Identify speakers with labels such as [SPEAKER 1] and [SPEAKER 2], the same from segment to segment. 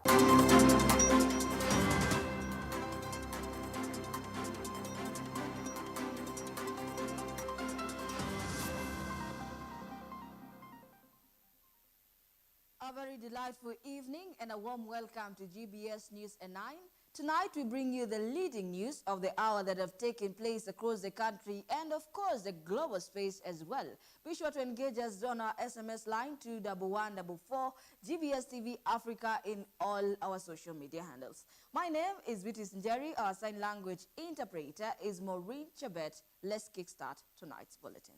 [SPEAKER 1] A very delightful evening and a warm welcome to GBS News at 9. Tonight we bring you the leading news of the hour that have taken place across the country and of course the global space as well. Be sure to engage us on our SMS line 21144 GBS TV Africa in all our social media handles. My name is Bi-partisan. Our sign language interpreter is Maureen Chebet. Let's kickstart tonight's bulletin.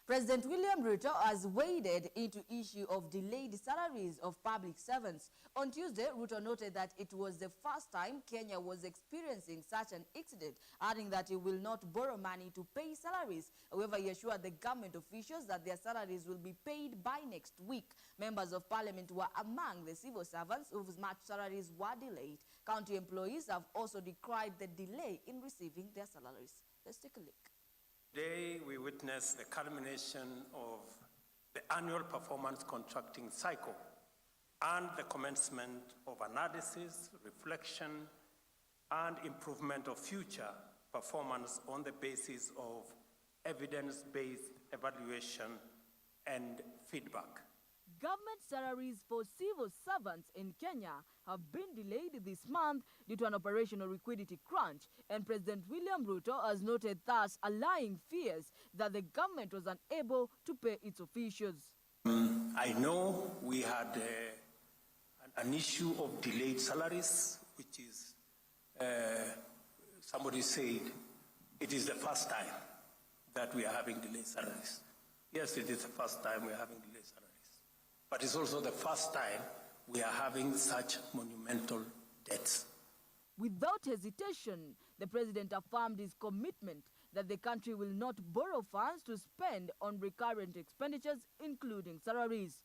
[SPEAKER 1] President William Ruto has waded into issue of delayed salaries of public servants. On Tuesday, Ruto noted that it was the first time Kenya was experiencing such an incident, adding that he will not borrow money to pay salaries. However, he assured the government officials that their salaries will be paid by next week. Members of parliament were among the civil servants whose March salaries were delayed. County employees have also decried the delay in receiving their salaries. Let's take a look.
[SPEAKER 2] Today, we witness the culmination of the annual performance contracting cycle and the commencement of analysis, reflection, and improvement of future performance on the basis of evidence-based evaluation and feedback.
[SPEAKER 1] Government salaries for civil servants in Kenya have been delayed this month due to an operational liquidity crunch, and President William Ruto has noted thus allaying fears that the government was unable to pay its officials.
[SPEAKER 2] I know we had an issue of delayed salaries, which is, somebody said, it is the first time that we are having delayed salaries. Yes, it is the first time we are having delayed salaries. But it's also the first time we are having such monumental debts.
[SPEAKER 1] Without hesitation, the president affirmed his commitment that the country will not borrow funds to spend on recurrent expenditures, including salaries.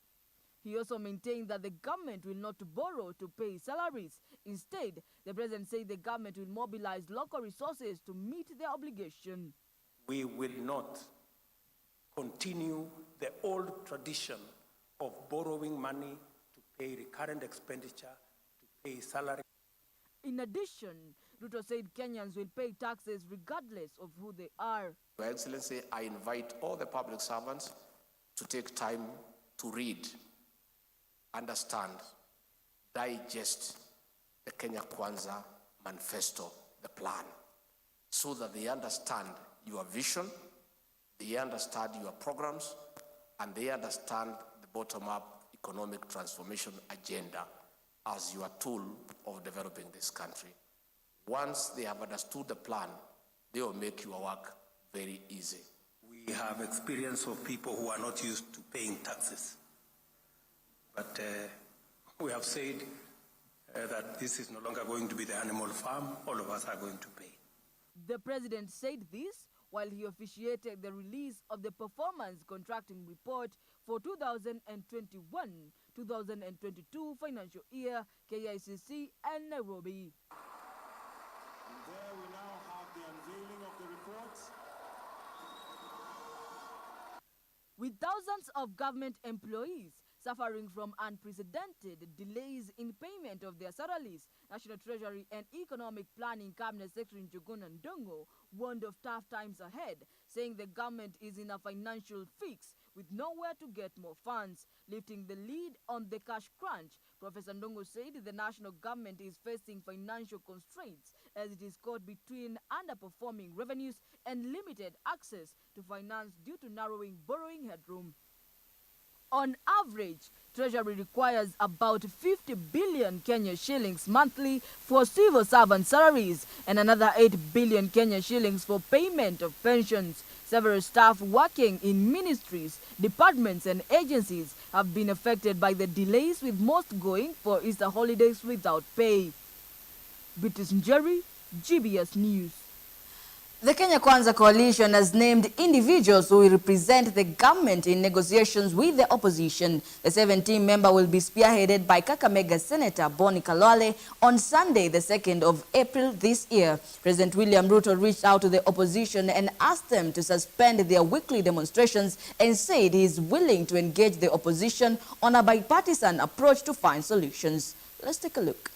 [SPEAKER 1] He also maintained that the government will not borrow to pay salaries. Instead, the president said the government will mobilize local resources to meet their obligation.
[SPEAKER 2] We will not continue the old tradition of borrowing money to pay recurrent expenditure, to pay salary.
[SPEAKER 1] In addition, Ruto said Kenyans will pay taxes regardless of who they are.
[SPEAKER 3] Your Excellency, I invite all the public servants to take time to read, understand, digest the Kenya Kwanza manifesto, the plan, so that they understand your vision, they understand your programs, and they understand the bottom-up economic transformation agenda as your tool of developing this country. Once they have understood the plan, they will make your work very easy.
[SPEAKER 2] We have experience of people who are not used to paying taxes. But we have said that this is no longer going to be the animal farm. All of us are going to pay.
[SPEAKER 1] The president said this while he officiated the release of the performance contracting report for 2021-2022 financial year, KICC and Nairobi.
[SPEAKER 4] And there we now have the unveiling of the report.
[SPEAKER 1] With thousands of government employees suffering from unprecedented delays in payment of their salaries, National Treasury and Economic Planning Cabinet Secretary Njuguna Ndongo warned of tough times ahead, saying the government is in a financial fix with nowhere to get more funds. Lifting the lead on the cash crunch, Professor Ndongo said the national government is facing financial constraints as it is caught between underperforming revenues and limited access to finance due to narrowing borrowing headroom. On average, Treasury requires about 50 billion Kenya shillings monthly for civil servant salaries and another 8 billion Kenya shillings for payment of pensions. Several staff working in ministries, departments and agencies have been affected by the delays, with most going for Easter holidays without pay. Bi-partisan, GBS News. The Kenya Kwanza coalition has named individuals who will represent the government in negotiations with the opposition. The 17-member will be spearheaded by Kakamega Senator Boni Khalwale on Sunday, the 2nd of April this year. President William Ruto reached out to the opposition and asked them to suspend their weekly demonstrations and said he is willing to engage the opposition on a bipartisan approach to find solutions. Let's take a look.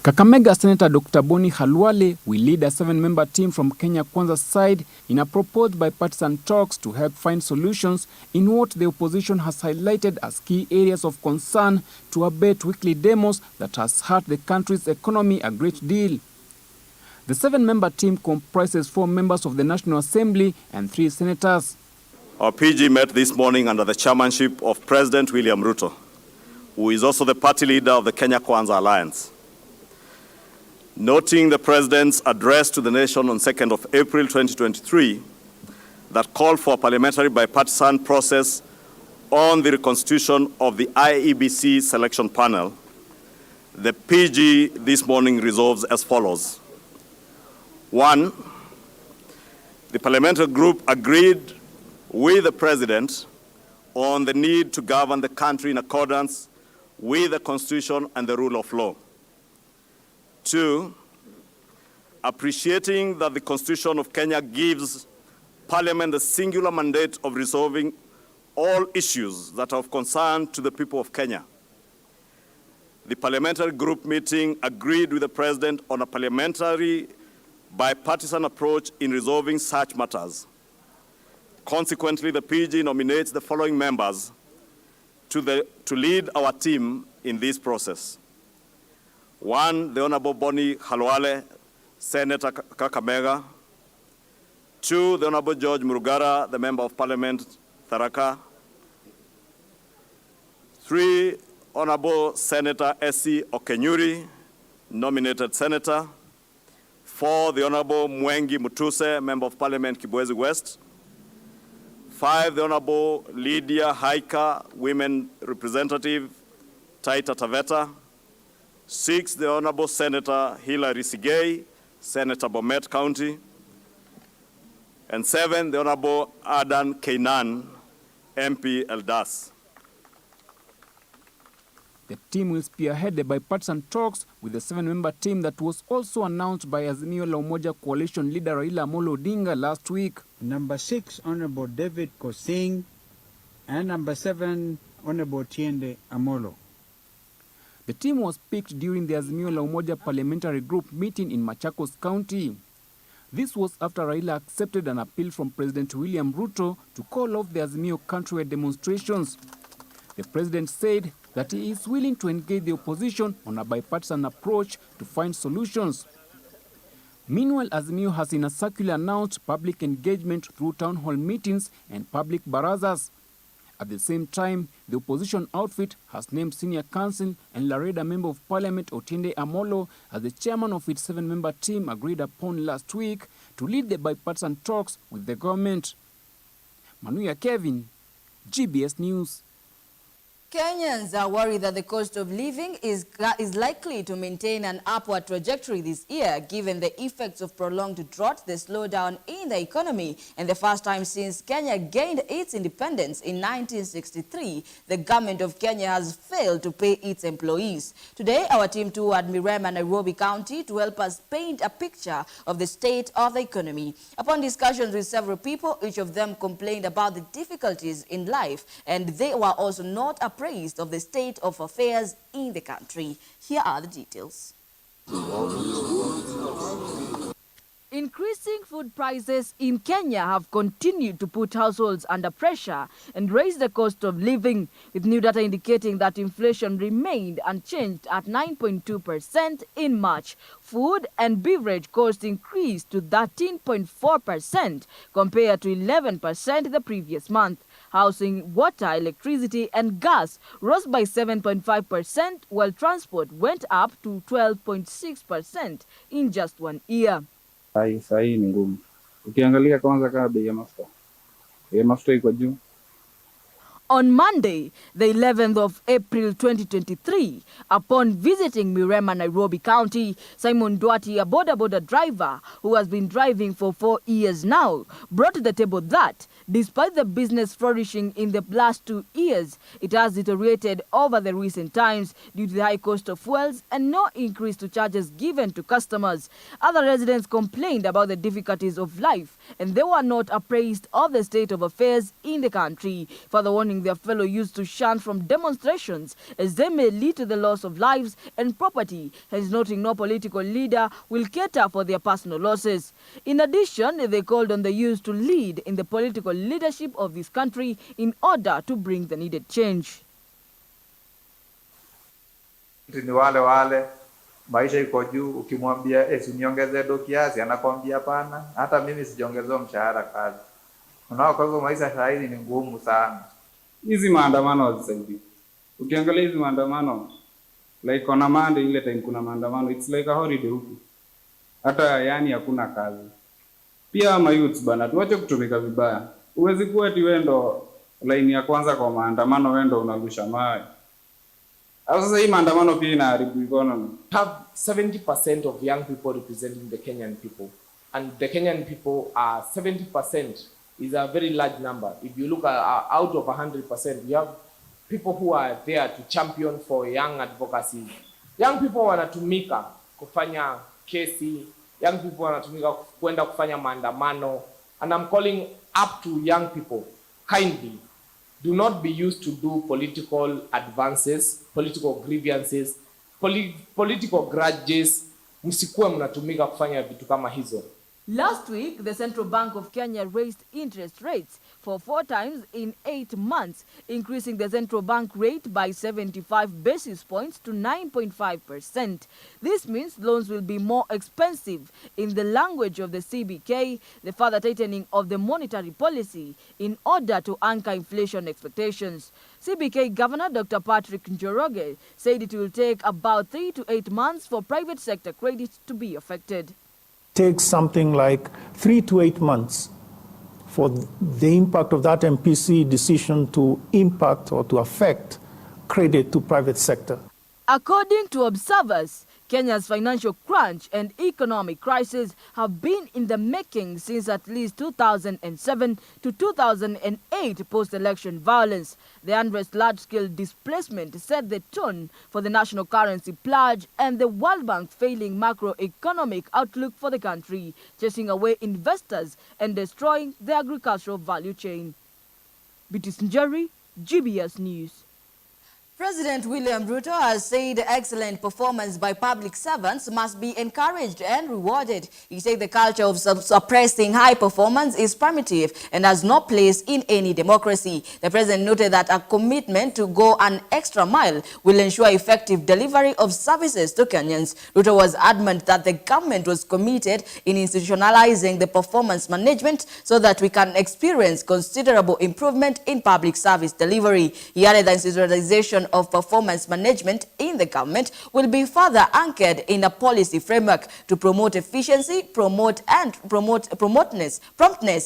[SPEAKER 5] Kakamega Senator Dr. Boni Khalwale will lead a 7-member team from Kenya Kwanza's side in a proposed bipartisan talks to help find solutions in what the opposition has highlighted as key areas of concern to abate weekly demos that has hurt the country's economy a great deal. The 7-member team comprises 4 members of the National Assembly and 3 senators.
[SPEAKER 6] Our PG met this morning under the chairmanship of President William Ruto, who is also the party leader of the Kenya Kwanza Alliance. Noting the President's address to the nation on 2nd of April 2023 that called for a parliamentary bipartisan process on the reconstitution of the IEBC selection panel, the PG this morning resolves as follows. 1, the parliamentary group agreed with the President on the need to govern the country in accordance with the Constitution and the rule of law. 2, appreciating that the Constitution of Kenya gives Parliament the singular mandate of resolving all issues that are of concern to the people of Kenya. The parliamentary group meeting agreed with the President on a parliamentary bipartisan approach in resolving such matters. Consequently, the PG nominates the following members to lead our team in this process. 1, the Honorable Boni Khalwale, Senator Kakamega. 2, the Honorable George Murugara, the Member of Parliament, Tharaka. 3, Honorable Senator S.C. Okenyuri, nominated Senator. 4, the Honorable Mwengi Mutuse, Member of Parliament, Kibwezi West. 5, the Honorable Lydia Haika, Women Representative, Taita Taveta. 6, the Honorable Senator Hilary Sigei, Senator Bomet County. And 7, the Honorable Adan Keinan, MP Eldas.
[SPEAKER 5] The team will spearhead the bipartisan talks with the 7-member team that was also announced by Azimio la Umoja coalition leader Raila Amolo Odinga last week.
[SPEAKER 7] Number 6, Honorable David Kosing, and number 7, Honorable Tiende Amolo.
[SPEAKER 5] The team was picked during the Azimio la Umoja parliamentary group meeting in Machakos County. This was after Raila accepted an appeal from President William Ruto to call off the Azimio countrywide demonstrations. The president said that he is willing to engage the opposition on a bipartisan approach to find solutions. Meanwhile, Azimio has in a circular announced public engagement through town hall meetings and public barazas. At the same time, the opposition outfit has named senior counsel and Lareda Member of Parliament Otiende Amolo as the chairman of its 7-member team agreed upon last week to lead the bipartisan talks with the government. Manuya Kevin, GBS News.
[SPEAKER 1] Kenyans are worried that the cost of living is likely to maintain an upward trajectory this year, given the effects of prolonged drought, the slowdown in the economy, and the first time since Kenya gained its independence in 1963, the government of Kenya has failed to pay its employees. Today, our team toured Mirema, Nairobi County to help us paint a picture of the state of the economy. Upon discussions with several people, each of them complained about the difficulties in life, and they were also not appraised of the state of affairs in the country. Here are the details. Increasing food prices in Kenya have continued to put households under pressure and raise the cost of living, with new data indicating that inflation remained unchanged at 9.2% in March. Food and beverage costs increased to 13.4% compared to 11% the previous month. Housing, water, electricity and gas rose by 7.5%, while transport went up to 12.6% in just 1 year.
[SPEAKER 8] Sahi ni ngumu. Ukiangalia kwanza kama bei ya mafuta iko juu.
[SPEAKER 1] On Monday, the 11th of April 2023, upon visiting Mirema, Nairobi County, Simon Duati, a boda driver who has been driving for 4 years now, brought to the table that, despite the business flourishing in the last 2 years, it has deteriorated over the recent times due to the high cost of fuels and no increase to charges given to customers. Other residents complained about the difficulties of life and they were not appraised of the state of affairs in the country, further warning their fellow youths to shun from demonstrations as they may lead to the loss of lives and property, hence noting no political leader will cater for their personal losses. In addition, they called on the youth to lead in the political leadership of this country in order to bring the needed change.
[SPEAKER 9] Ni wale maisha iko juu, ukimwambia usiniongezee do kiasi anakwambia hapana, hata mimi sijaongezewa mshahara kazi. Unaona, kwa hivyo maisha sasa hivi ni ngumu sana.
[SPEAKER 8] Hizi maandamano hazisaidii. Ukiangalia hizi maandamano like on a Monday, ile time kuna maandamano, it's like a holiday huku. Hata yani hakuna kazi. Pia mayouth bana, tuache kutumika vibaya. Uwezi kuwa eti wendo line ya kwanza kwa maandamano wendo unarusha mawe. Sasa hii maandamano pia inaharibu economy.
[SPEAKER 3] Have 70% of young people representing the Kenyan people, and the Kenyan people are 70% is a very large number. If you look at out of 100%, we have people who are there to champion for young advocacy. Young people wanatumika kufanya kesi, young people wanatumika kwenda kufanya maandamano, and I'm calling up to young people, kindly, do not be used to do political advances, political grievances, political grudges. Msikuwe mnatumika kufanya vitu kama hizo.
[SPEAKER 1] Last week, the Central Bank of Kenya raised interest rates for 4 times in 8 months, increasing the central bank rate by 75 basis points to 9.5%. This means loans will be more expensive. In the language of the CBK, the further tightening of the monetary policy in order to anchor inflation expectations. CBK Governor Dr. Patrick Njoroge said it will take about 3 to 8 months for private sector credit to be affected.
[SPEAKER 10] Takes something like 3 to 8 months for the impact of that MPC decision to impact or to affect credit to private sector.
[SPEAKER 1] According to observers, Kenya's financial crunch and economic crisis have been in the making since at least 2007 to 2008 post-election violence. The unrest, large-scale displacement set the tone for the national currency pledge and the World Bank failing macroeconomic outlook for the country, chasing away investors and destroying the agricultural value chain. Bitis Njeri, GBS News.
[SPEAKER 11] President William Ruto has said excellent performance by public servants must be encouraged and rewarded. He said the culture of suppressing high performance is primitive and has no place in any democracy. The president noted that a commitment to go an extra mile will ensure effective delivery of services to Kenyans. Ruto was adamant that the government was committed in institutionalizing the performance management so that we can experience considerable improvement in public service delivery. He added that institutionalization of performance management in the government will be further anchored in a policy framework to promote efficiency, promoteness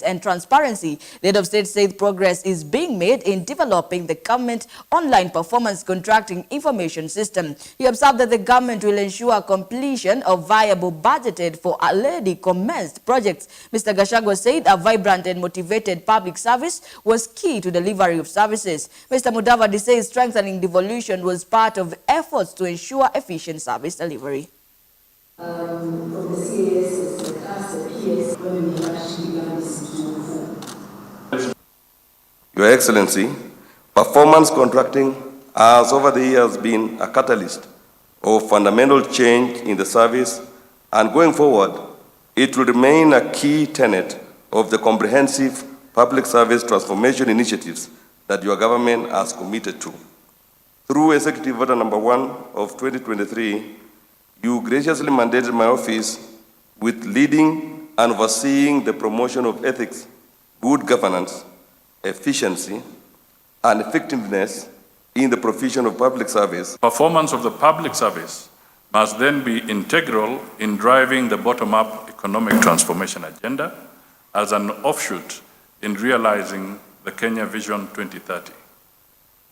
[SPEAKER 11] and transparency. The head of state said progress is being made in developing the government online performance contracting information system. He observed that the government will ensure completion of viable budgeted for already commenced projects. Mr. Gachagua said a vibrant and motivated public service was key to delivery of services. Mr. Mudavadi says strengthening devolution was part of efforts to ensure efficient service delivery.
[SPEAKER 12] Your Excellency, performance contracting has over the years been a catalyst of fundamental change in the service, and going forward, it will remain a key tenet of the comprehensive public service transformation initiatives that your government has committed to. Through Executive Order Number 1 of 2023, you graciously mandated my office with leading and overseeing the promotion of ethics, good governance, efficiency, and effectiveness in the provision of public service.
[SPEAKER 13] Performance of the public service must then be integral in driving the bottom-up economic transformation agenda as an offshoot in realizing the Kenya Vision 2030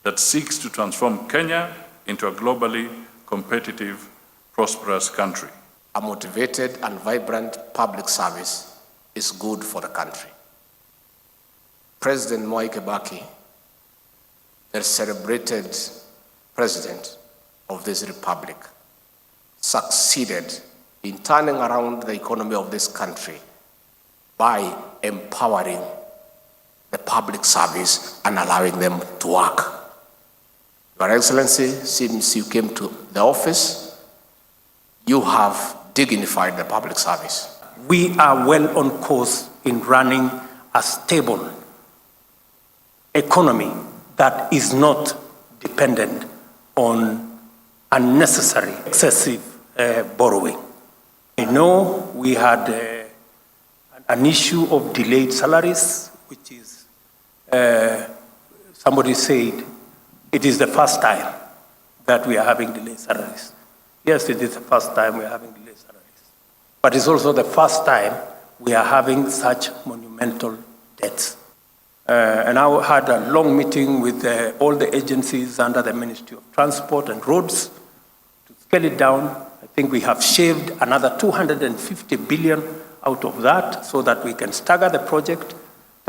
[SPEAKER 13] that seeks to transform Kenya into a globally competitive, prosperous country.
[SPEAKER 3] A motivated and vibrant public service is good for the country. President Mwai Kibaki, the celebrated president of this republic, succeeded in turning around the economy of this country by empowering the public service and allowing them to work. Your Excellency, since you came to the office, you have dignified the public service.
[SPEAKER 2] We are well on course in running a stable economy that is not dependent on unnecessary, excessive borrowing. I know we had an issue of delayed salaries, which is, somebody said, it is the first time that we are having delayed salaries. Yes, it is the first time we are having delayed salaries. But it's also the first time we are having such monumental debts. And I had a long meeting with all the agencies under the Ministry of Transport and Roads to scale it down. I think we have shaved another 250 billion out of that so that we can stagger the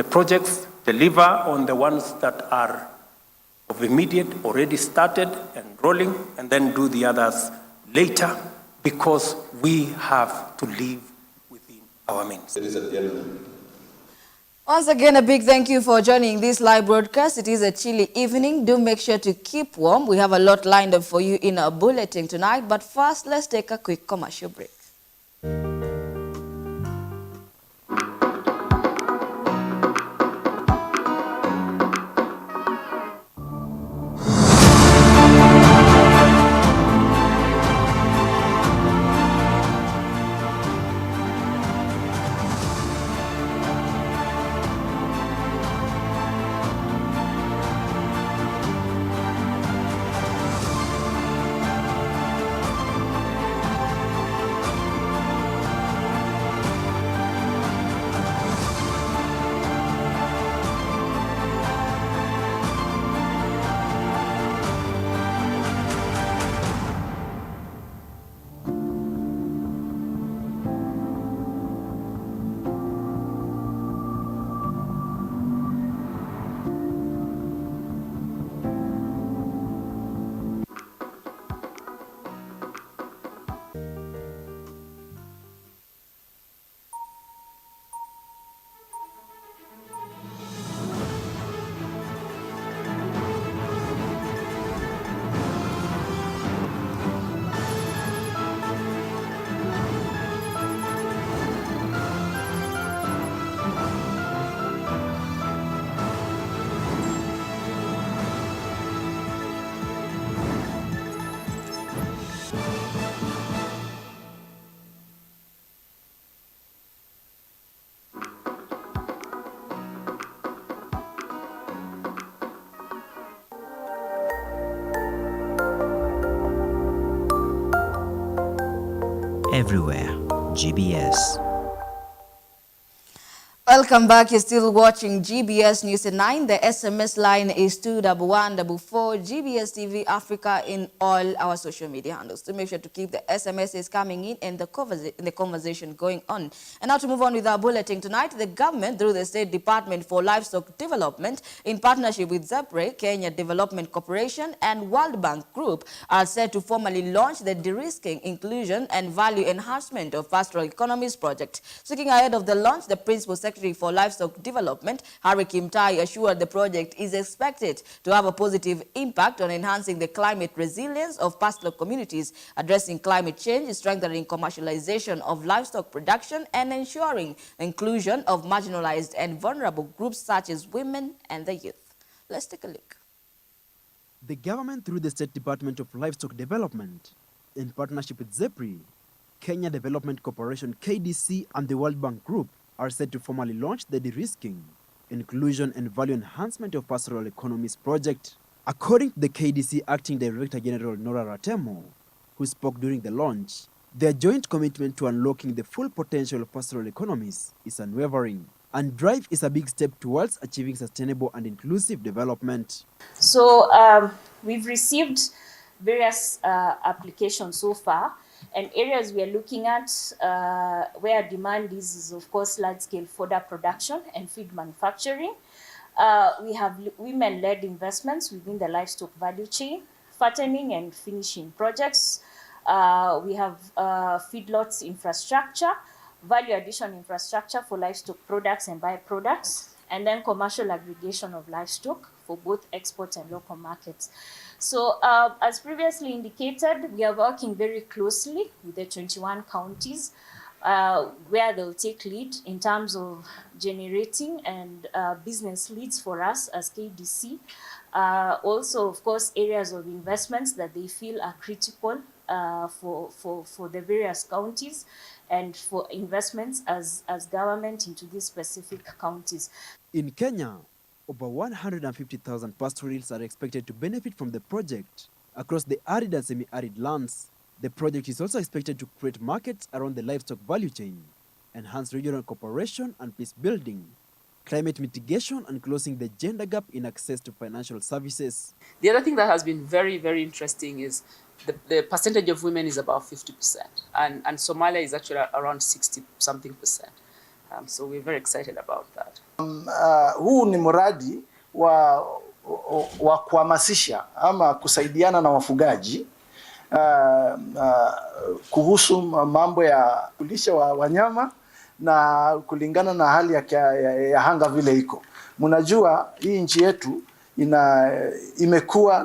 [SPEAKER 2] projects, deliver on the ones that are of immediate, already started and rolling, and then do the others later, because we have to live within our means.
[SPEAKER 11] Once again, a big thank you for joining this live broadcast. It is a chilly evening. Do make sure to keep warm. We have a lot lined up for you in our bulletin tonight. But first, let's take a quick commercial break.
[SPEAKER 14] Everywhere, GBS.
[SPEAKER 11] Welcome back. You're still watching GBS News at 9. The SMS line is 21144 GBS TV Africa in all our social media handles. To make sure to keep the SMSs coming in and the conversation going on. And now to move on with our bulletin tonight, the government through the State Department for Livestock Development in partnership with ZEPRE, Kenya Development Corporation and World Bank Group are set to formally launch the de-risking, inclusion and value enhancement of pastoral economies project. Speaking ahead of the launch, the Principal Secretary for Livestock Development, Harry Kimtai, assured the project is expected to have a positive impact on enhancing the climate resilience of pastoral communities, addressing climate change, strengthening commercialization of livestock production, and ensuring inclusion of marginalized and vulnerable groups such as women and the youth. Let's take a look.
[SPEAKER 15] The government, through the State Department of Livestock Development, in partnership with ZEPRE, Kenya Development Corporation KDC, and the World Bank Group, are set to formally launch the de-risking, inclusion and value enhancement of pastoral economies project. According to the KDC Acting Director General Nora Ratemo, who spoke during the launch, their joint commitment to unlocking the full potential of pastoral economies is unwavering, and DRIVE is a big step towards achieving sustainable and inclusive development.
[SPEAKER 16] So we've received various applications so far, and areas we are looking at where demand is of course large-scale fodder production and feed manufacturing. We have women-led investments within the livestock value chain, fattening and finishing projects. We have feedlots infrastructure, value addition infrastructure for livestock products and byproducts, and then commercial aggregation of livestock for both export and local markets. So as previously indicated, we are working very closely with the 21 counties where they'll take lead in terms of generating and business leads for us as KDC. Also, of course, areas of investments that they feel are critical for the various counties and for investments as government into these specific counties.
[SPEAKER 15] In Kenya, over 150,000 pastoralists are expected to benefit from the project across the arid and semi-arid lands. The project is also expected to create markets around the livestock value chain, enhance regional cooperation and peace building, climate mitigation, and closing the gender gap in access to financial services.
[SPEAKER 17] The other thing that has been very, very interesting is the percentage of women is about 50%, and Somalia is actually around 60-something%. So we're very excited about that.
[SPEAKER 18] Huu ni mradi wa kuhamasisha ama kusaidiana na wafugaji kuhusu mambo ya kulisha wanyama na kulingana na hali ya hanga vile iko. Mnajua hii nchi yetu imekuwa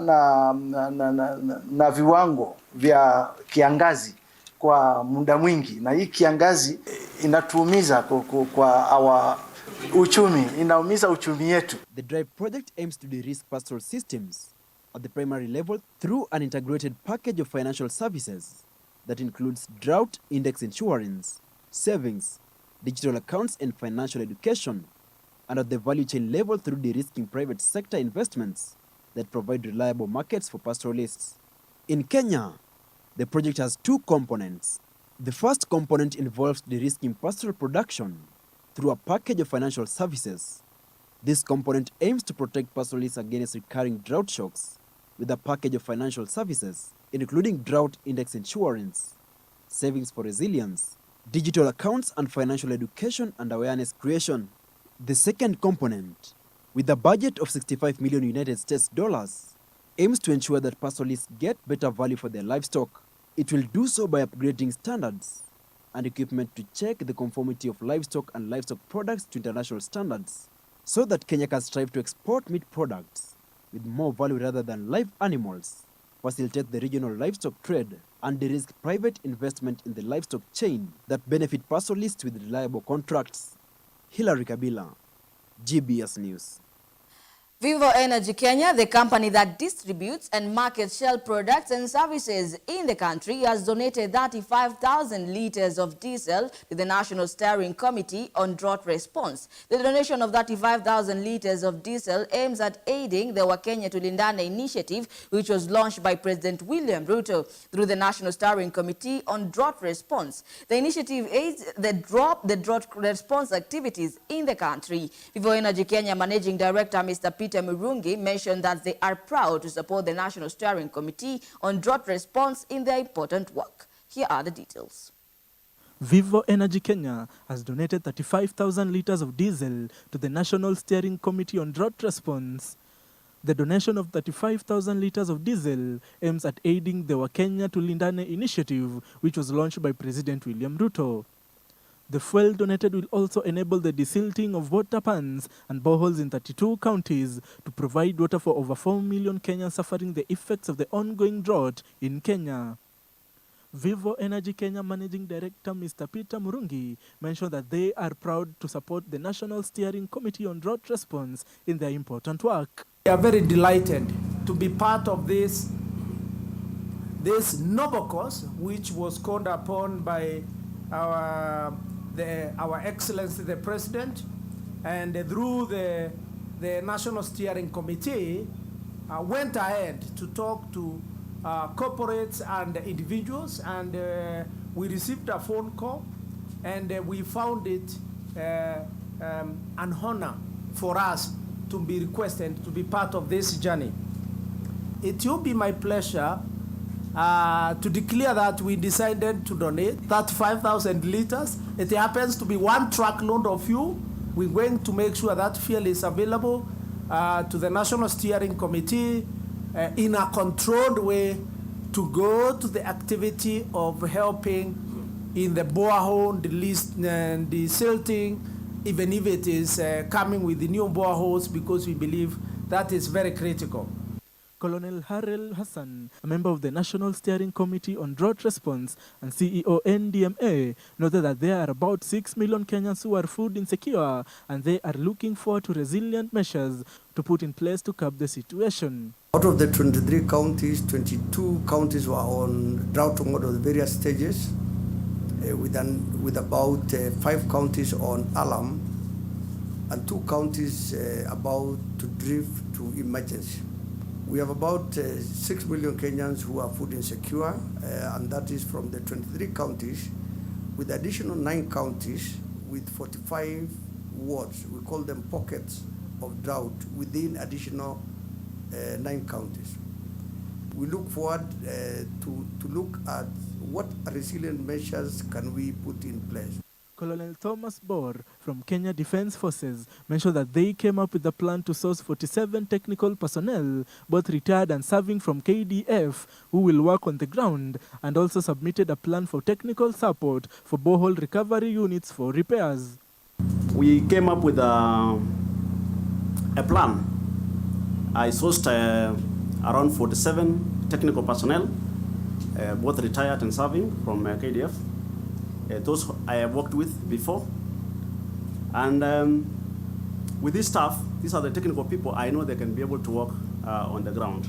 [SPEAKER 18] na viwango vya kiangazi kwa muda mwingi, na hii kiangazi inatuumiza kwa uchumi, inaumiza uchumi yetu.
[SPEAKER 15] The DRIVE project aims to de-risk pastoral systems at the primary level through an integrated package of financial services that includes drought index insurance, savings, digital accounts, and financial education, and at the value chain level through de-risking private sector investments that provide reliable markets for pastoralists. In Kenya, the project has two components. The first component involves de-risking pastoral production through a package of financial services. This component aims to protect pastoralists against recurring drought shocks with a package of financial services, including drought index insurance, savings for resilience, digital accounts, and financial education and awareness creation. The second component, with a budget of 65 million United States dollars, aims to ensure that pastoralists get better value for their livestock. It will do so by upgrading standards and equipment to check the conformity of livestock and livestock products to international standards, so that Kenya can strive to export meat products with more value rather than live animals, facilitate the regional livestock trade, and de-risk private investment in the livestock chain that benefit pastoralists with reliable contracts. Hilary Kabila, GBS News.
[SPEAKER 11] Vivo Energy Kenya, the company that distributes and markets shell products and services in the country, has donated 35,000 liters of diesel to the National Steering Committee on Drought Response. The donation of 35,000 liters of diesel aims at aiding the Wakenya Tulindane initiative, which was launched by President William Ruto through the National Steering Committee on Drought Response. The initiative aids the drought response activities in the country. Vivo Energy Kenya Managing Director Mr. Peter Murungi mentioned that they are proud to support the National Steering Committee on Drought Response in their important work. Here are the details.
[SPEAKER 19] Vivo Energy Kenya has donated 35,000 liters of diesel to the National Steering Committee on Drought Response. The donation of 35,000 liters of diesel aims at aiding the Wakenya Tulindane initiative, which was launched by President William Ruto. The fuel donated will also enable the desilting of water pans and boreholes in 32 counties to provide water for over 4 million Kenyans suffering the effects of the ongoing drought in Kenya. Vivo Energy Kenya Managing Director Mr. Peter Murungi mentioned that they are proud to support the National Steering Committee on Drought Response in their important work.
[SPEAKER 20] We are very delighted to be part of this noble cause, which was called upon by our Excellency the President, and through the National Steering Committee went ahead to talk to corporates and individuals, and we received a phone call, and we found it an honor for us to be requested to be part of this journey. It will be my pleasure to declare that we decided to donate 35,000 liters. It happens to be one truckload of fuel. We're going to make sure that fuel is available to the National Steering Committee in a controlled way to go to the activity of helping in the borehole, the silting, even if it is coming with the new boreholes, because we believe that is very critical.
[SPEAKER 19] Colonel Harel Hassan, a member of the National Steering Committee on Drought Response and CEO NDMA, noted that there are about 6 million Kenyans who are food insecure and they are looking forward to resilient measures to put in place to curb the situation.
[SPEAKER 21] Out of the 23 counties, 22 counties were on drought mode of various stages, with about 5 counties on alarm and 2 counties about to drift to emergency. We have about 6 million Kenyans who are food insecure, and that is from the 23 counties, with additional 9 counties with 45 wards. We call them pockets of drought within additional 9 counties. We look forward to look at what resilient measures can we put in place.
[SPEAKER 19] Colonel Thomas Bor from Kenya Defence Forces mentioned that they came up with a plan to source 47 technical personnel, both retired and serving from KDF, who will work on the ground, and also submitted a plan for technical support for borehole recovery units for repairs.
[SPEAKER 22] We came up with a plan. I sourced around 47 technical personnel, both retired and serving from KDF. Those I have worked with before. And with this staff, these are the technical people I know they can be able to work on the ground.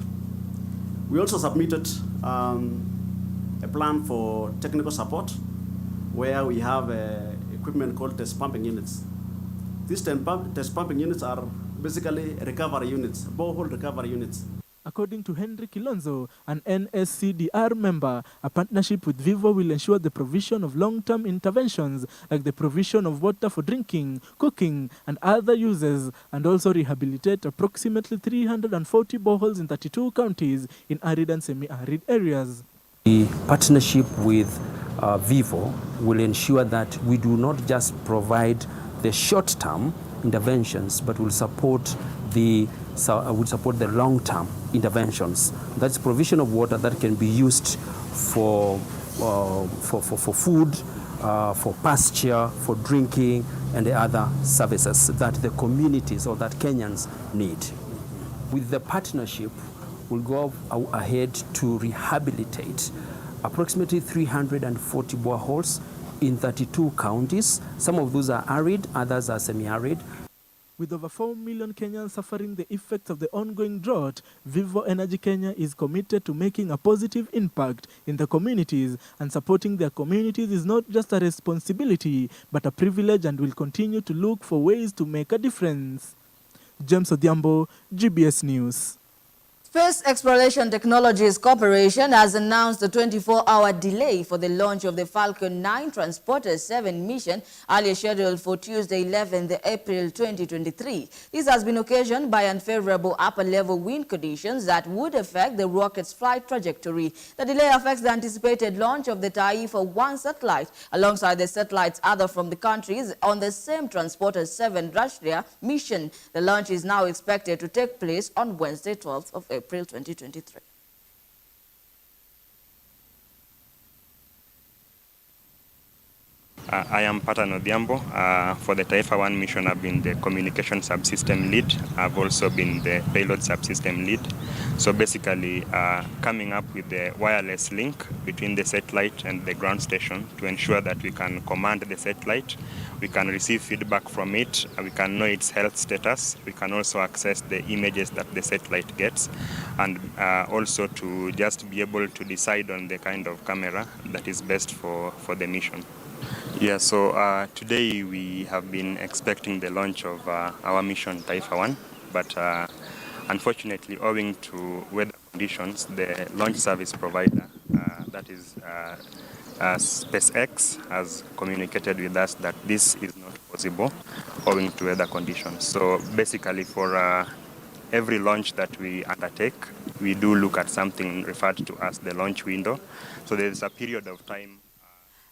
[SPEAKER 22] We also submitted a plan for technical support where we have equipment called test pumping units. These test pumping units are basically recovery units, borehole recovery units.
[SPEAKER 19] According to Henry Kilonzo, an NSCDR member, a partnership with Vivo will ensure the provision of long-term interventions like the provision of water for drinking, cooking, and other uses, and also rehabilitate approximately 340 boreholes in 32 counties in arid and semi-arid areas.
[SPEAKER 23] The partnership with Vivo will ensure that we do not just provide the short-term interventions, but will support the long-term interventions. That's provision of water that can be used for food, for pasture, for drinking, and the other services that the communities or that Kenyans need. With the partnership, we'll go ahead to rehabilitate approximately 340 boreholes in 32 counties. Some of those are arid, others are semi-arid.
[SPEAKER 19] With over 4 million Kenyans suffering the effects of the ongoing drought, Vivo Energy Kenya is committed to making a positive impact in the communities, and supporting their communities is not just a responsibility, but a privilege, and will continue to look for ways to make a difference. James Odhiambo, GBS News.
[SPEAKER 11] Space Exploration Technologies Corporation has announced a 24-hour delay for the launch of the Falcon 9 Transporter-7 mission, earlier scheduled for Tuesday, 11th April 2023. This has been occasioned by unfavorable upper-level wind conditions that would affect the rocket's flight trajectory. The delay affects the anticipated launch of the Taifa 1 satellite, alongside the satellites other from the countries on the same Transporter-7 Rashtriya mission. The launch is now expected to take place on Wednesday, 12th of April 2023.
[SPEAKER 24] I am Patan Odhiambo. For the Taifa 1 mission, I've been the communication subsystem lead. I've also been the payload subsystem lead. So basically, coming up with the wireless link between the satellite and the ground station to ensure that we can command the satellite, we can receive feedback from it, we can know its health status, we can also access the images that the satellite gets, and also to just be able to decide on the kind of camera that is best for the mission. Yeah, so today we have been expecting the launch of our mission Taifa 1, but unfortunately, owing to weather conditions, the launch service provider, that is SpaceX, has communicated with us that this is not possible owing to weather conditions. So basically, for every launch that we undertake, we do look at something referred to as the launch window. So there's a period of time.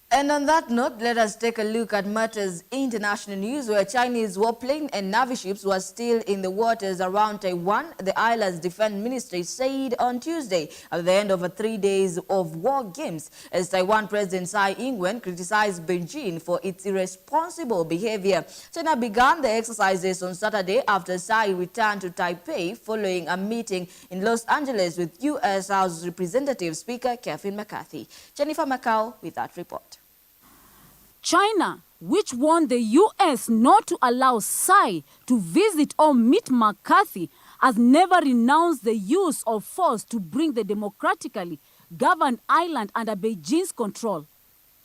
[SPEAKER 11] And on that note, let us take a look at matters international news, where Chinese warplane and navy ships were still in the waters around Taiwan, the island's defense ministry said on Tuesday at the end of 3 days of war games, as Taiwan President Tsai Ing-wen criticized Beijing for its irresponsible behavior. China began the exercises on Saturday after Tsai returned to Taipei following a meeting in Los Angeles with U.S. House Representative Speaker Kevin McCarthy. Jennifer Macau with that report.
[SPEAKER 4] China, which warned the U.S. not to allow Tsai to visit or meet McCarthy, has never renounced the use of force to bring the democratically governed island under Beijing's control.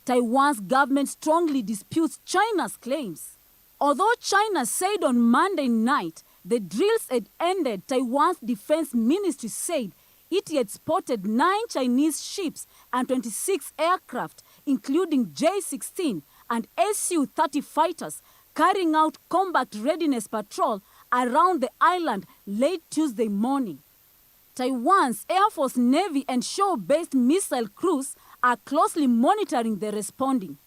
[SPEAKER 4] Taiwan's government strongly disputes China's claims. Although China said on Monday night the drills had ended, Taiwan's defense ministry said it had spotted 9 Chinese ships and 26 aircraft, including J-16 and Su-30 fighters, carrying out combat readiness patrol around the island late Tuesday morning. Taiwan's Air Force, Navy and shore-based missile crews are closely monitoring the responding.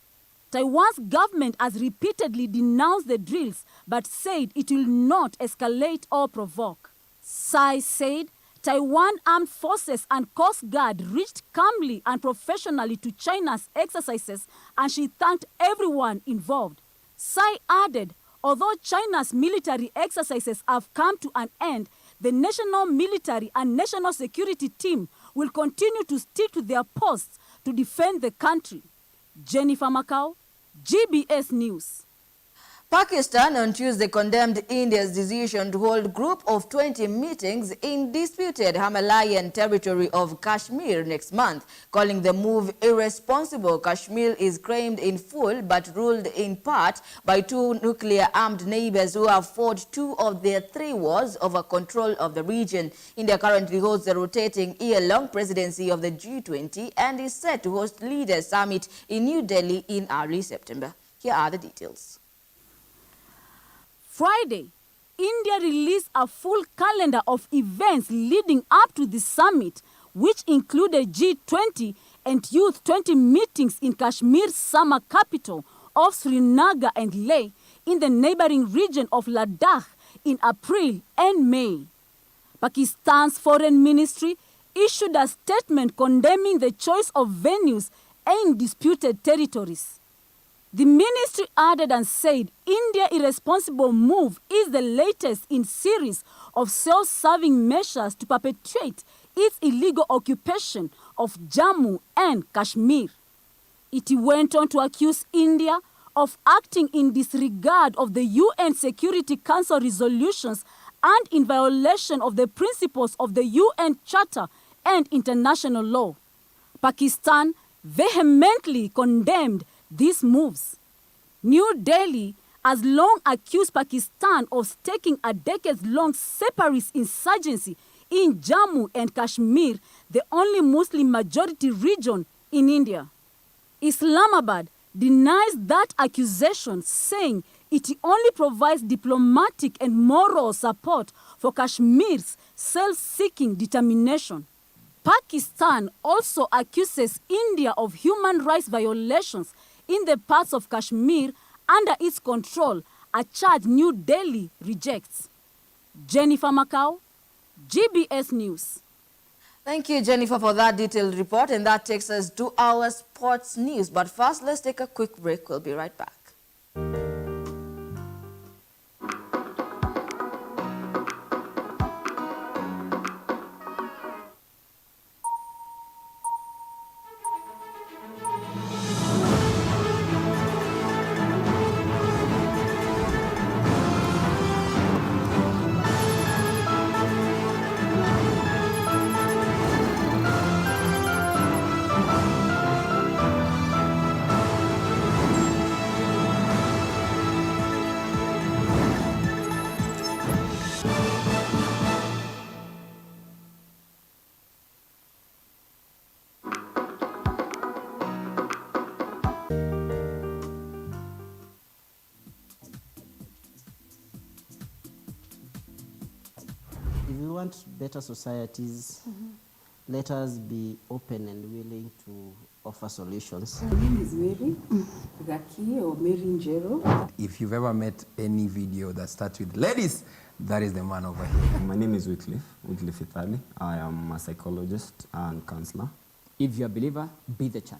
[SPEAKER 4] Taiwan's government has repeatedly denounced the drills but said it will not escalate or provoke. Tsai said Taiwan Armed Forces and Coast Guard reached calmly and professionally to China's exercises, and she thanked everyone involved. Tsai added, although China's military exercises have come to an end, the national military and national security team will continue to stick to their posts to defend the country. Jennifer Macau, GBS News.
[SPEAKER 11] Pakistan on Tuesday condemned India's decision to hold a group of 20 meetings in disputed Himalayan territory of Kashmir next month, calling the move irresponsible. Kashmir is claimed in full but ruled in part by 2 nuclear-armed neighbors who have fought 2 of their 3 wars over control of the region. India currently holds the rotating year-long presidency of the G20 and is set to host Leaders Summit in New Delhi in early September. Here are the details.
[SPEAKER 4] Friday, India released a full calendar of events leading up to the summit, which included G20 and Youth 20 meetings in Kashmir's summer capital of Srinagar and Leh in the neighboring region of Ladakh in April and May. Pakistan's foreign ministry issued a statement condemning the choice of venues in disputed territories. The ministry added and said India's irresponsible move is the latest in a series of self-serving measures to perpetuate its illegal occupation of Jammu and Kashmir. It went on to accuse India of acting in disregard of the UN Security Council resolutions and in violation of the principles of the UN Charter and international law. Pakistan vehemently condemned these moves. New Delhi has long accused Pakistan of staking a decades-long separatist insurgency in Jammu and Kashmir, the only Muslim-majority region in India. Islamabad denies that accusation, saying it only provides diplomatic and moral support for Kashmir's self-seeking determination. Pakistan also accuses India of human rights violations in the parts of Kashmir under its control, a charge New Delhi rejects. Jennifer Macau, GBS News.
[SPEAKER 11] Thank you, Jennifer, for that detailed report, and that takes us to our sports news. But first, let's take a quick break. We'll be right back.
[SPEAKER 5] If we want better societies, let us be open and willing to offer solutions.
[SPEAKER 6] My name is Mary Gaki or Mary Njero.
[SPEAKER 7] If you've ever met any video that starts with ladies, that is the man over here.
[SPEAKER 9] My name is Wycliffe Ithali. I am a psychologist and counselor.
[SPEAKER 25] If you're a believer, be the church.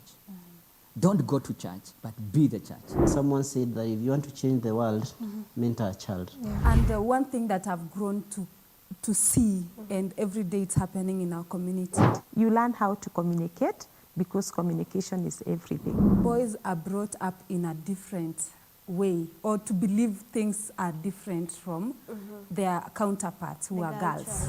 [SPEAKER 25] Don't go to church, but be the church.
[SPEAKER 5] Someone said that if you want to change the world, mentor a child.
[SPEAKER 26] And the one thing that I've grown to see, and every day it's happening in our community.
[SPEAKER 27] You learn how to communicate, because communication is everything.
[SPEAKER 26] Boys are brought up in a different way, or to believe things are different from their counterparts who are girls.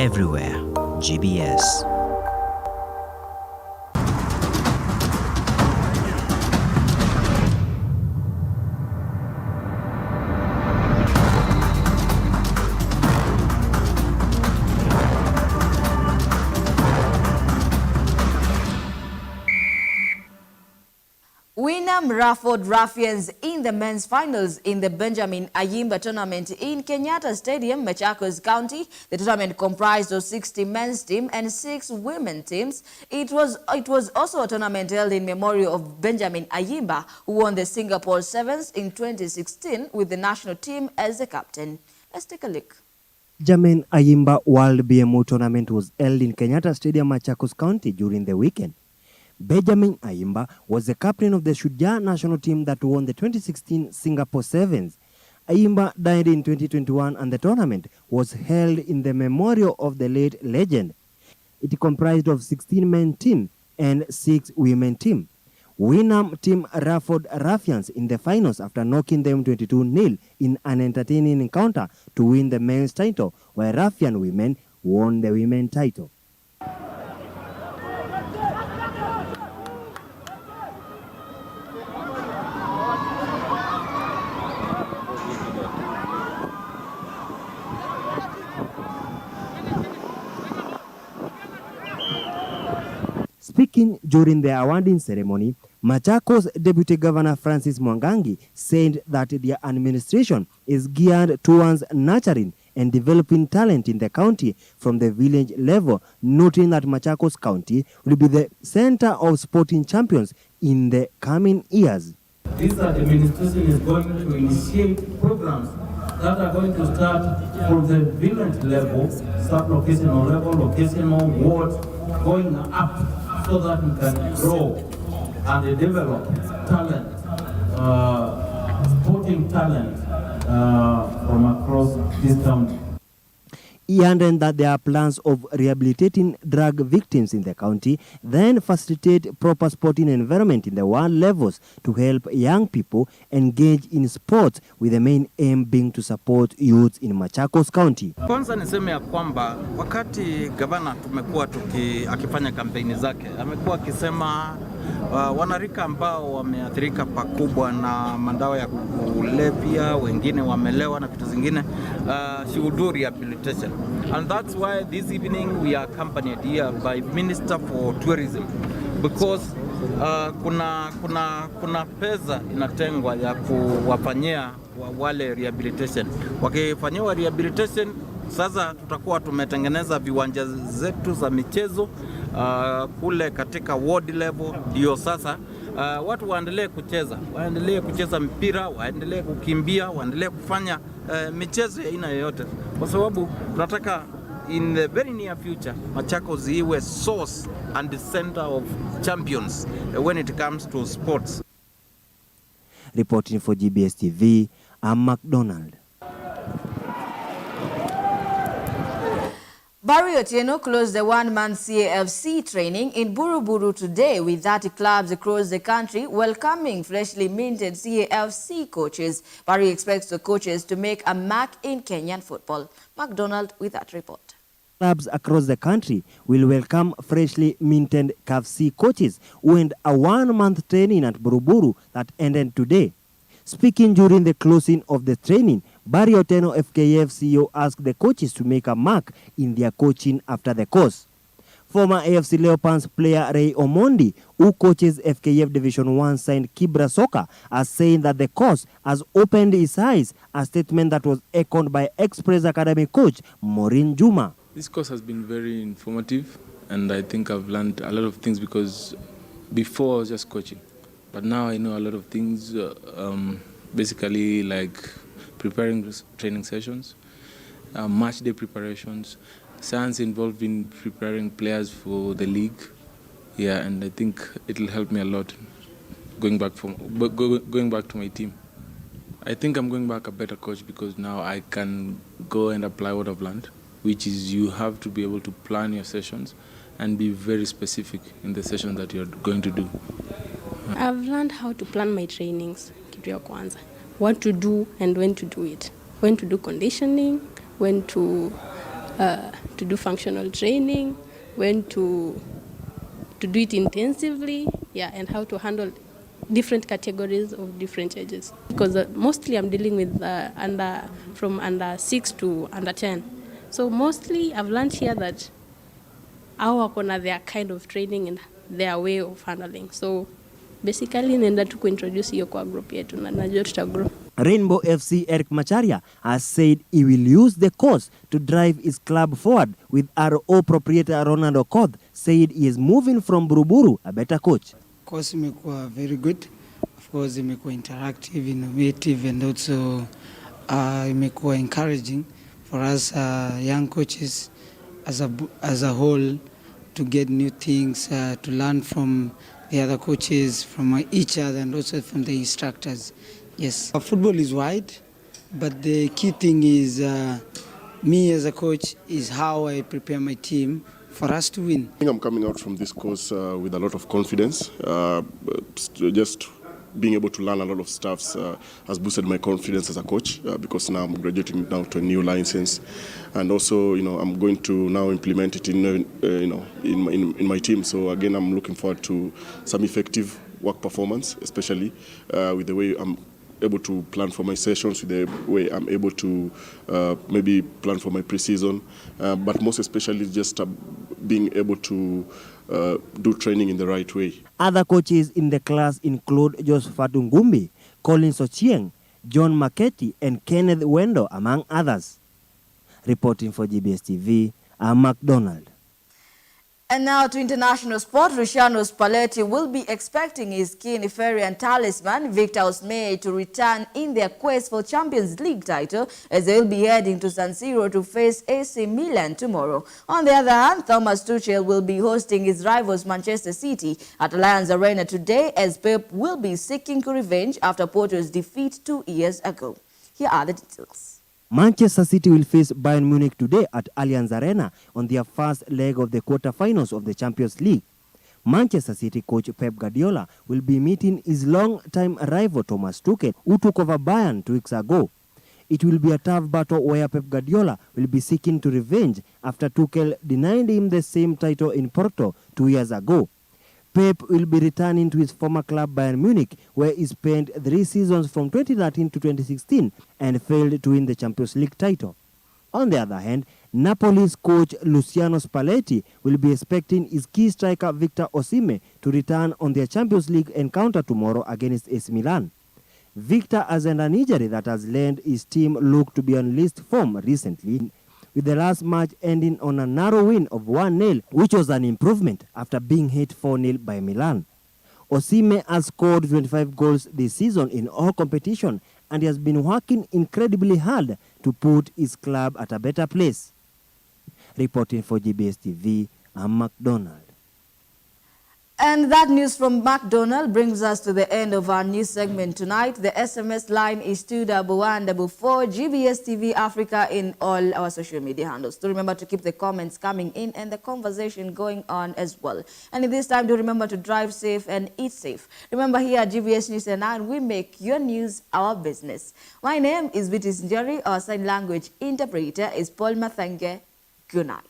[SPEAKER 14] Everywhere, GBS.
[SPEAKER 11] Rafford Ruffians in the men's finals in the Benjamin Ayimba tournament in Kenyatta Stadium, Machakos County. The tournament comprised of 60 men's team and 6 women teams. It was also a tournament held in memory of Benjamin Ayimba, who won the Singapore Sevens in 2016 with the national team as the captain. Let's take a look.
[SPEAKER 28] Benjamin Ayimba World BMO tournament was held in Kenyatta Stadium, Machakos County during the weekend. Benjamin Ayimba was the captain of the Shujaa national team that won the 2016 Singapore Sevens. Ayimba died in 2021 and the tournament was held in the memorial of the late legend. It comprised of 16 men team and 6 women team. Winner team Rafford Ruffians in the finals after knocking them 22-0 in an entertaining encounter to win the men's title, while Ruffian women won the women's title. Speaking during the awarding ceremony, Machakos Deputy Governor Francis Mwangangi said that their administration is geared towards nurturing and developing talent in the county from the village level, noting that Machakos County will be the center of sporting champions in the coming years.
[SPEAKER 29] This administration is going to initiate programs that are going to start from the village level, sub-locational level, locational, ward, going up, so that we can grow and develop talent, sporting talent from across this county.
[SPEAKER 28] He added that there are plans of rehabilitating drug victims in the county, then facilitate proper sporting environment in the world levels to help young people engage in sports, with the main aim being to support youth in Machakos County.
[SPEAKER 30] Kwanza niseme ya kwamba wakati gavana tumekuwa akifanya kampeni zake, amekuwa akisema wanarika ambao wameathirika pakubwa na madawa ya kulevya, wengine wamelewa na vitu zingine, she will do rehabilitation. And that's why this evening we are accompanied here by Minister for Tourism, because kuna pesa inatengwa ya kuwafanyia wale rehabilitation. Wakifanyiwa rehabilitation, sasa tutakuwa tumetengeneza viwanja zetu za michezo kule katika ward level, ndio sasa watu waendelee kucheza mpira, waendelee kukimbia, waendelee kufanya michezo ya aina yoyote, kwa sababu tunataka in the very near future Machakos iwe source and the center of champions when it comes to sports.
[SPEAKER 28] Reporting for GBS TV, I'm McDonald.
[SPEAKER 11] Barry Otieno closed the one-month CAFC training in Buruburu today, with 30 clubs across the country welcoming freshly minted CAFC coaches. Barry expects the coaches to make a mark in Kenyan football. McDonald with that report.
[SPEAKER 28] Clubs across the country will welcome freshly minted CAFC coaches who had a one-month training at Buruburu that ended today. Speaking during the closing of the training, Barry Oteno, FKF CEO, asked the coaches to make a mark in their coaching after the course. Former AFC Leopards player Ray Omondi, who coaches FKF Division 1 signed Kibra Soccer, as saying that the course has opened his eyes, a statement that was echoed by Express Academy coach Maureen Juma.
[SPEAKER 1] This course has been very informative, and I think I've learned a lot of things because before I was just coaching, but now I know a lot of things, basically like preparing training sessions, match day preparations, science involved in preparing players for the league. Yeah, and I think it'll help me a lot going back to my team. I think I'm going back a better coach because now I can go and apply what I've learned, which is you have to be able to plan your sessions and be very specific in the session that you're going to do.
[SPEAKER 2] I've learned how to plan my trainings, kitu ya kwanza. What to do and when to do it. When to do conditioning, when to do functional training, when to do it intensively, yeah, and how to handle different categories of different ages. Because mostly I'm dealing with from under 6 to under 10. So mostly I've learned here that our kona their kind of training and their way of handling. So basically nenda tu kuintroduce hiyo kwa group yetu na najua tutagrow.
[SPEAKER 28] Rainbow FC Eric Macharia has said he will use the course to drive his club forward, with RO proprietor Ronald Okoth said he is moving from Buruburu a better coach.
[SPEAKER 3] Course imekuwa very good. Of course imekuwa interactive, innovative, and also imekuwa encouraging for us young coaches as a whole to get new things, to learn from the other coaches, from each other, and also from the instructors. Yes, football is wide, but the key thing is me as a coach is how I prepare my team for us to win.
[SPEAKER 8] I think I'm coming out from this course with a lot of confidence. Just being able to learn a lot of stuff has boosted my confidence as a coach because now I'm graduating now to a new license, and also I'm going to now implement it in my team. So again, I'm looking forward to some effective work performance, especially with the way I'm able to plan for my sessions, with the way I'm able to maybe plan for my pre-season, but most especially just being able to do training in the right way.
[SPEAKER 28] Other coaches in the class include Josephat Ngumbi, Collins Ochieng, John Maketi, and Kenneth Wendo, among others. Reporting for GBS TV, I'm MacDonald.
[SPEAKER 11] And now to international sport. Luciano Spalletti will be expecting his keen Iferian talisman, Victor Osimhen, to return in their quest for Champions League title, as they will be heading to San Siro to face AC Milan tomorrow. On the other hand, Thomas Tuchel will be hosting his rivals Manchester City at Allianz Arena today, as Pep will be seeking revenge after Porto's defeat 2 years ago. Here are the details.
[SPEAKER 28] Manchester City will face Bayern Munich today at Allianz Arena on their first leg of the quarter-finals of the Champions League. Manchester City coach Pep Guardiola will be meeting his long-time rival Thomas Tuchel, who took over Bayern 2 weeks ago. It will be a tough battle where Pep Guardiola will be seeking to revenge after Tuchel denied him the same title in Porto 2 years ago. Pep will be returning to his former club Bayern Munich, where he spent 3 seasons from 2013 to 2016 and failed to win the Champions League title. On the other hand, Napoli's coach Luciano Spalletti will be expecting his key striker Victor Osimhen to return on their Champions League encounter tomorrow against AC Milan. Victor has an injury that has led his team look to be on least form recently, with the last match ending on a narrow win of 1-0, which was an improvement after being hit 4-0 by Milan. Osimhen has scored 25 goals this season in all competition, and he has been working incredibly hard to put his club at a better place. Reporting for GBS TV, I'm MacDonald.
[SPEAKER 11] And that news from MacDonald brings us to the end of our news segment tonight. The SMS line is 21144 GBS TV Africa in all our social media handles. Do remember to keep the comments coming in and the conversation going on as well. And in this time, do remember to drive safe and eat safe. Remember, here at GBS News at 9, we make your news our business. My name is Vitis Njeri. Our sign language interpreter is Paul Mathange. Good night.